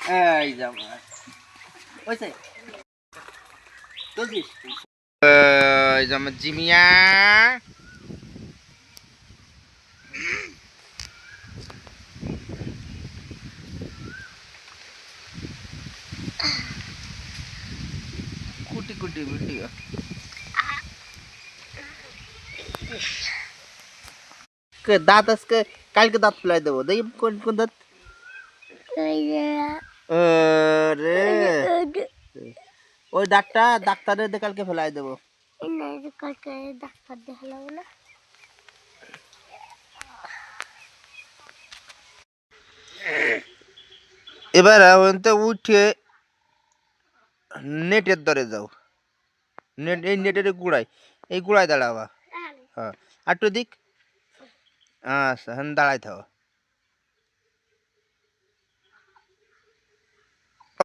এই জামা ওইছে তুলছিস এই জামা জিমিয়া কুটি কুটি ভিডিও দাঁত আজকে কালকে দাঁত ফেলাই দেবো দেখি কোন কোন দাঁত রে ওই দাঁতটা ডাক্তারের কালকে ফেলাই দেবো কালকে ডাক্তার দেখালাম না এবার উঠে নেটের দরে যাও নেট এই নেটের গুড়ায় এই গুড়ায় দাঁড়াবা হ্যাঁ আর একটু দিক আচ্ছা দাঁড়াই থাকো